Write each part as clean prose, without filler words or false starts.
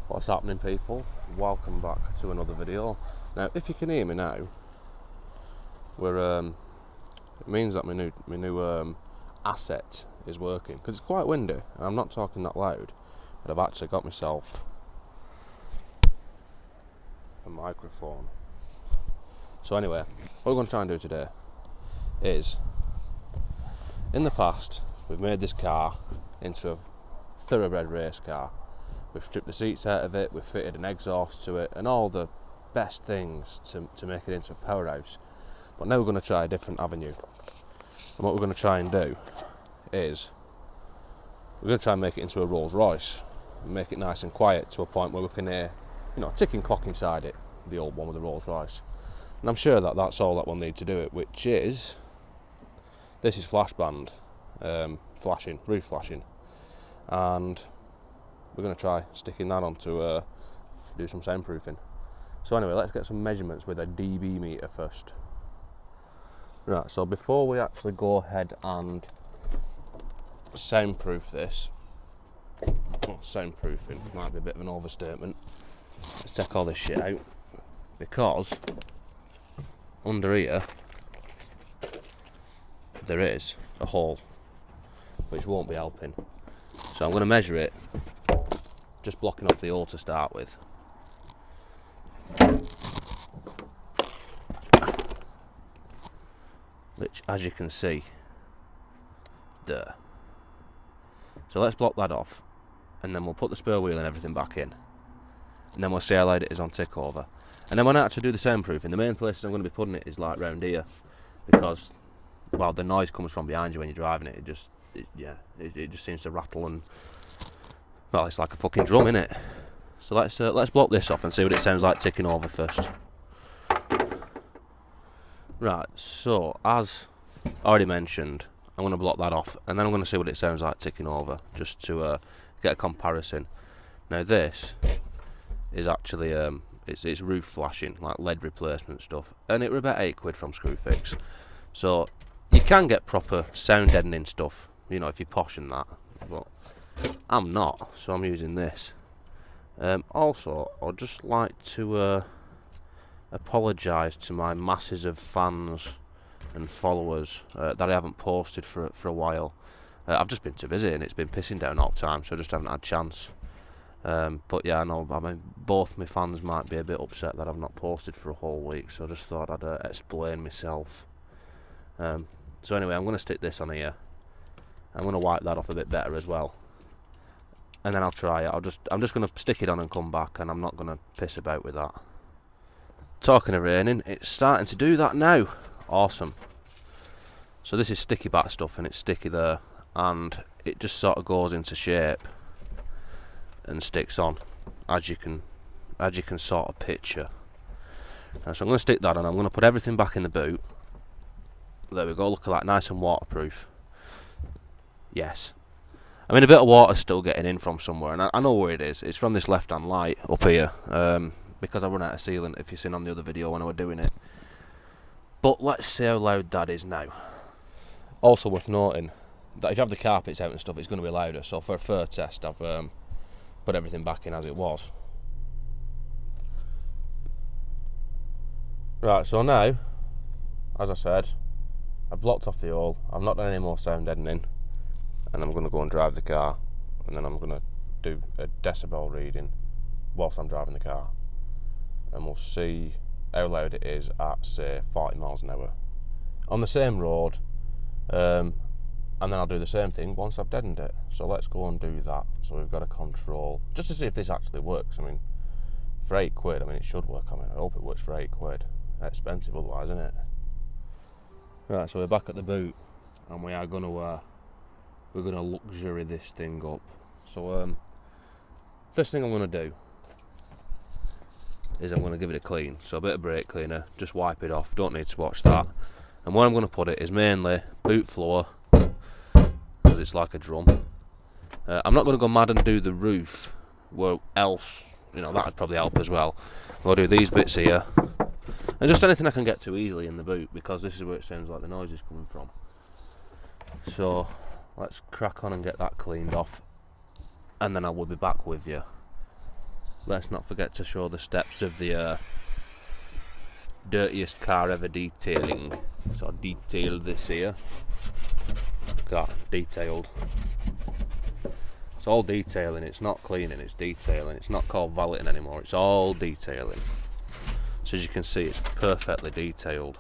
What's happening, people? Welcome back to another video. Now, if you can hear me now, we're it means that my new asset is working, because it's quite windy and I'm not talking that loud, but I've actually got myself a microphone. So anyway, what we're going to try and do today is, in the past we've made this car into a thoroughbred race car. We've stripped the seats out of it, we've fitted an exhaust to it and all the best things to make it into a powerhouse. But now we're going to try a different avenue. And what we're going to try and do is, we're going to try and make it into a Rolls Royce. Make it nice and quiet to a point where we can hear, a ticking clock inside it, the old one with the Rolls Royce. And I'm sure that that's all that we'll need to do it, which is, this is flashband, flashing, roof flashing. And we're going to try sticking that on to do some soundproofing. So anyway, let's get some measurements with a dB meter first. Right, so before we actually go ahead and soundproof this, well, soundproofing might be a bit of an overstatement. Let's take all this shit out, because under here there is a hole which won't be helping. So I'm going to measure it, just blocking off the hole to start with. Which, as you can see, there. So let's block that off, and then we'll put the spare wheel and everything back in, and then we'll see how loud it is on tick over. And then when I actually do the soundproofing, the main places I'm going to be putting it is like round here, because, well, the noise comes from behind you when you're driving it. It just seems to rattle and, well, it's like a fucking drum, innit? So let's block this off and see what it sounds like ticking over first. Right, so as already mentioned, I'm going to block that off, and then I'm going to see what it sounds like ticking over, just to get a comparison. Now this is actually it's roof flashing, like lead replacement stuff, and it were about £8 from Screwfix. So you can get proper sound deadening stuff, if you're posh and that, but I'm not, so I'm using this. Also, I'd just like to apologise to my masses of fans and followers that I haven't posted for a while. I've just been too busy and it's been pissing down all the time, so I just haven't had a chance. But yeah, I know, both my fans might be a bit upset that I've not posted for a whole week, so I just thought I'd explain myself. So anyway, I'm going to stick this on here. I'm going to wipe that off a bit better as well, and then I'll try it. I'm just going to stick it on and come back, and I'm not going to piss about with that. Talking of raining, it's starting to do that now. Awesome. So this is sticky back stuff, and it's sticky there, and it just sort of goes into shape and sticks on, as you can sort of picture. So I'm going to stick that on. I'm going to put everything back in the boot. There we go. Look at that, nice and waterproof. Yes. I mean, a bit of water's still getting in from somewhere, and I know where it is. It's from this left-hand light up here, because I run out of sealant, if you've seen on the other video when I was doing it. But let's see how loud that is now. Also worth noting that if you have the carpets out and stuff, it's going to be louder. So for a fur test, I've put everything back in as it was. Right, so now, as I said, I've blocked off the hole. I've not done any more sound deadening. And I'm going to go and drive the car, and then I'm going to do a decibel reading whilst I'm driving the car, and we'll see how loud it is at, say, 40 miles an hour on the same road, and then I'll do the same thing once I've deadened it. So let's go and do that. So we've got a control, just to see if this actually works. I mean, for £8, I mean, it should work. I mean, I hope it works for £8. Expensive otherwise, isn't it? Right, so we're back at the boot, and we are going to we're going to luxury this thing up. So first thing I'm going to do is I'm going to give it a clean. So a bit of brake cleaner, just wipe it off, don't need to watch that. And where I'm going to put it is mainly boot floor, because it's like a drum. I'm not going to go mad and do the roof, where else, that would probably help as well. I'll do these bits here, and just anything I can get to easily in the boot, because this is where it sounds like the noise is coming from. So let's crack on and get that cleaned off, and then I will be back with you let's not forget to show the steps of the dirtiest car ever detailing. So I detailed this here. Got detailed. It's all detailing, it's not cleaning, it's detailing. It's not called valeting anymore, it's all detailing. So as you can see, it's perfectly detailed.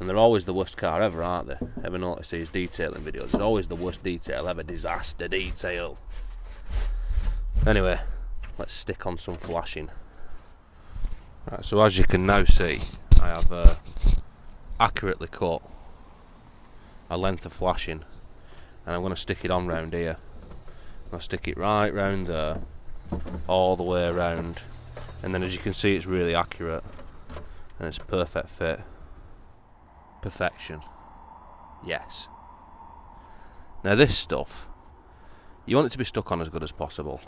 And they're always the worst car ever, aren't they? Ever notice these detailing videos? It's always the worst detail ever, disaster detail. Anyway, let's stick on some flashing. Right, so as you can now see, I have accurately cut a length of flashing, and I'm going to stick it on round here. I'll stick it right round there, all the way around, and then as you can see, it's really accurate, and it's a perfect fit. Perfection. Yes. Now this stuff, you want it to be stuck on as good as possible.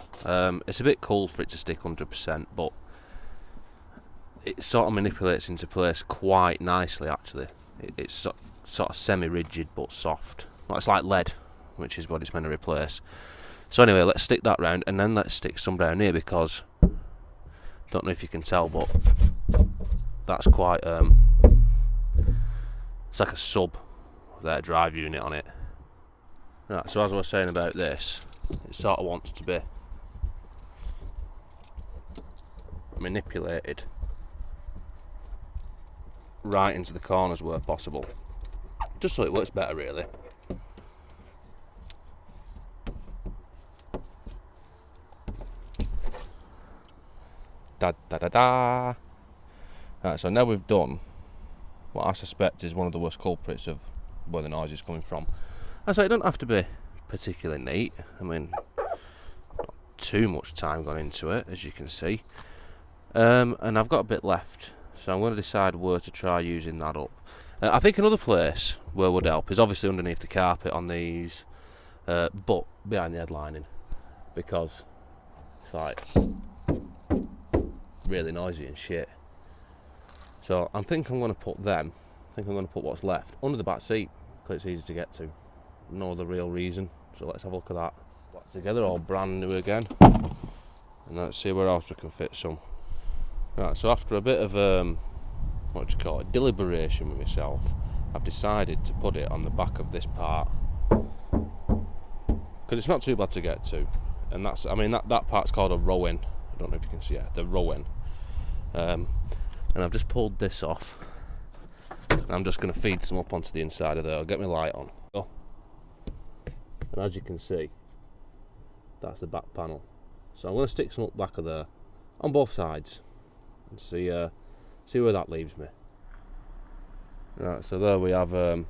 It's a bit cold for it to stick 100%, but it sort of manipulates into place quite nicely actually. It's sort of semi-rigid but soft. Well, it's like lead, which is what it's meant to replace. So anyway, let's stick that round, and then let's stick some down here, because don't know if you can tell, but that's quite it's like a sub with a drive unit on it. Right, so as I was saying about this, it sort of wants to be manipulated right into the corners where possible, just so it works better really. Da da da da. Right, so now we've done what I suspect is one of the worst culprits of where the noise is coming from. I say it don't have to be particularly neat. I mean, not too much time gone into it, as you can see. And I've got a bit left, so I'm going to decide where to try using that up. I think another place where would help is obviously underneath the carpet on these, but behind the headlining, because it's like really noisy and shit. So I think I'm going to put them, what's left under the back seat, because it's easy to get to. No other real reason. So let's have a look at that. Back together, all brand new again, and let's see where else we can fit some. Right, so after a bit of deliberation with myself, I've decided to put it on the back of this part, because it's not too bad to get to, and that part's called a row-in. I don't know if you can see it, the row-in. And I've just pulled this off, and I'm just going to feed some up onto the inside of there. I'll get my light on. Oh. And as you can see, that's the back panel. So I'm going to stick some up back of there on both sides and see where that leaves me. Right, so there we have a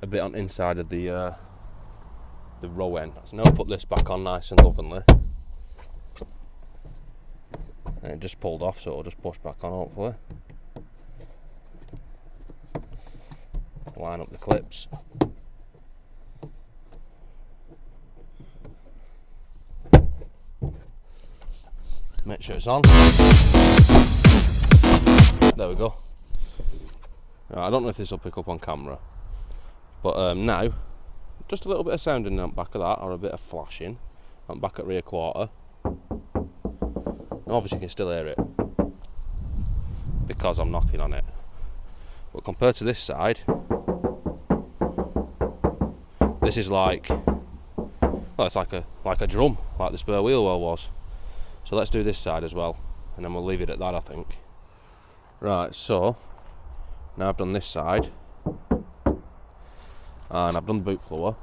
bit on inside of the row end. So now I'll put this back on nice and lovingly. And it just pulled off, so it'll just push back on hopefully. Line up the clips. Make sure it's on. There we go. I don't know if this will pick up on camera, but now, just a little bit of sounding on the back of that, or a bit of flashing on back at rear quarter. Obviously you can still hear it because I'm knocking on it, but compared to this side, this is like, well, it's like a drum, like the spare wheel well was. So let's do this side as well, and then we'll leave it at that, I think. Right, so now I've done this side, and I've done the boot floor,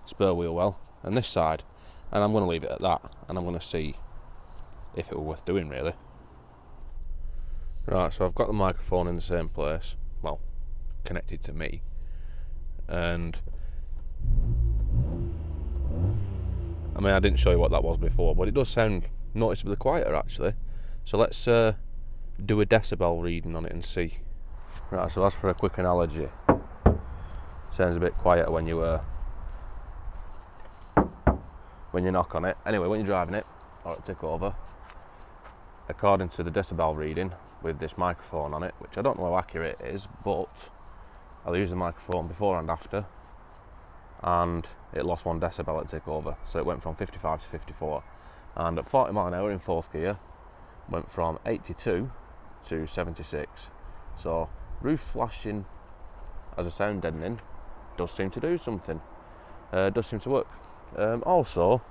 spare wheel well, and this side, and I'm going to leave it at that, and I'm going to see if it were worth doing really. Right, so I've got the microphone in the same place, well, connected to me, and I mean, I didn't show you what that was before, but it does sound noticeably quieter actually. So let's do a decibel reading on it and see. Right, so as for a quick analogy, sounds a bit quieter when you knock on it. Anyway, when you're driving it, or it'll tick over. According to the decibel reading with this microphone on it, which I don't know how accurate it is, but I'll use the microphone before and after, and it lost 1 decibel at tick over, so it went from 55 to 54. and at 40 mile an hour in 4th gear went from 82 to 76. So roof flashing as a sound deadening does seem to do something, does seem to work. Also,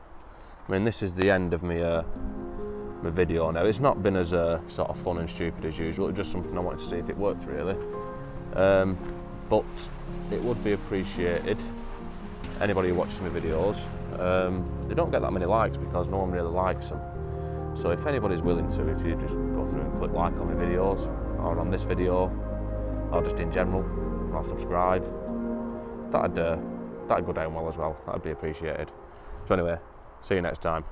I mean, this is the end of my video now. It's not been as sort of fun and stupid as usual, it's just something I wanted to see if it worked really. But it would be appreciated, anybody who watches my videos, they don't get that many likes because no one really likes them. So if anybody's willing to, if you just go through and click like on my videos, or on this video, or just in general, or subscribe, that'd go down well as well. That'd be appreciated. So anyway, see you next time.